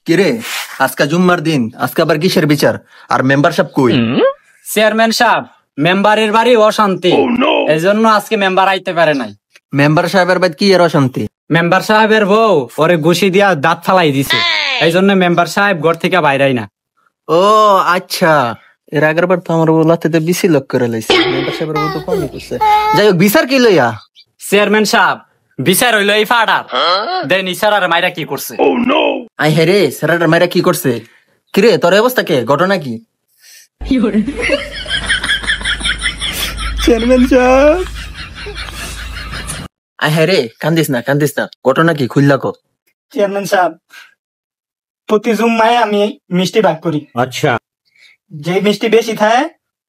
কিরে আজকে জুম্মার দিন, আজকে আবার কিসের বিচার? আর মেম্বারশিপ কই? চেয়ারম্যান সাহেব, মেম্বারের বাড়ি অশান্তি, এই জন্য আজকে মেম্বার আইতে পারে নাই। মেম্বার সাহেবের বাড়ি কি এর অশান্তি? মেম্বার সাহেবের বউ ওরে ঘুষি দিয়া দাঁত ফালাই দিছে, এই জন্য মেম্বার সাহেব ঘর থেকে বাইরাই না। ও আচ্ছা, এর আগের বার তো আমার লাতে বিসি লক করে লাইছে। মেম্বার সাহেবের বউ তো কমই করছে। যাই হোক, বিচার কি লইয়া? চেয়ারম্যান সাহেব, বিচার হইলো এই ফাডার দেন ইসারার মাইরা কি করছে। আই হে রে, স্যারাটার মাইরা কি করছে? কিরে তোর অবস্থা কে? ঘটনা কি? চেয়ারম্যান সাহেব, আই হে রে, কান্দিস না কান্দিস না, ঘটনা কি খুললা কো। চেয়ারম্যান সাহেব, প্রতি জুম্মায় আমি মিষ্টি ভাগ করি। अच्छा, যে মিষ্টি বেশি থাকে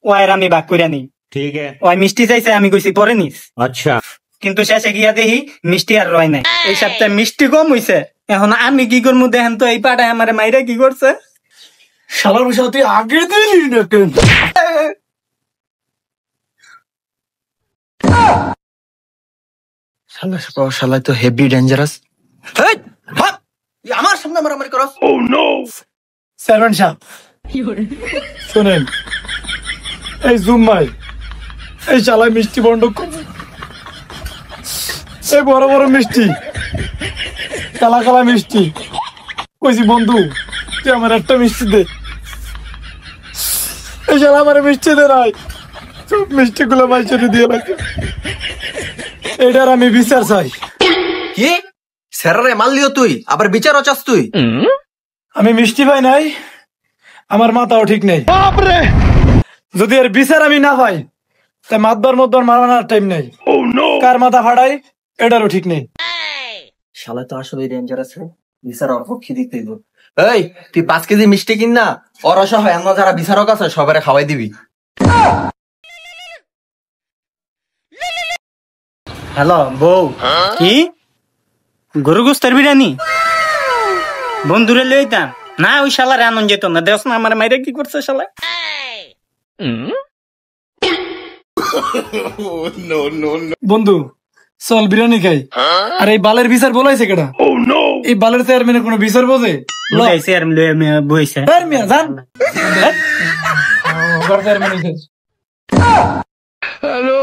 ওয়ার আমি ভাগ করে নিই। ठीक है। ওই মিষ্টি চাইছে, আমি কইছি পরে নিস, अच्छा, কিন্তু শেষে গিয়া দেখি মিষ্টি আর রয় নাই। এই সপ্তাহে মিষ্টি কম হইছে, এখন আমি কি করবো দেখেন তো। এই পাটায় আমার মাইরা কি করছে। শালার সাথে আগে দিলি না কেন? শালা তো হেভি ডেঞ্জারাস। আমার সামনে মারামারি করস? চেয়ারম্যান সাহেব শোনেন, এই জুম্মায় এই শালায় মিষ্টি বন্ধ করবে। এই বড় বড় মিষ্টি, কালা কালা মিষ্টি, কইছি বন্ধু তুই আমার একটা মিষ্টি দে। এই শালা আমার মিষ্টি দে নাই, সব মিষ্টি গুলো মাইচুরি দিয়ে লাগে। এটার আমি বিচার চাই। কি স্যারারে মারলিও তুই, আবার বিচারও চাস তুই? আমি মিষ্টি পাই নাই, আমার মাথাও ঠিক নেই। যদি এর বিচার আমি না পাই তা মাতবার মধ্যে মারানোর টাইম নেই। কার মাথা ফাড়াই এটারও ঠিক নেই। শালা তো আসলে ডেঞ্জারাস রে, বিচার ওর পক্ষে দিতে দিব। এই তুই 5 কেজি মিষ্টি কিন না, ওর অসহায় এমন যারা বিচারক আছে সবারে খাওয়াই দিবি। হ্যালো বউ, কি গরু গোস্তের বিরিয়ানি বন্ধুরে লইতাম না? ওই শালার আনন্দ যেত না, দেখ না আমার মাইরে কি করছে শালা। বন্ধু চল বিরিয়ানি খাই। আর এই বালের বিচার বলাইছে কেডা? এই বালের চেয়ারম্যানের কোনো বিচার বোঝে? হ্যালো।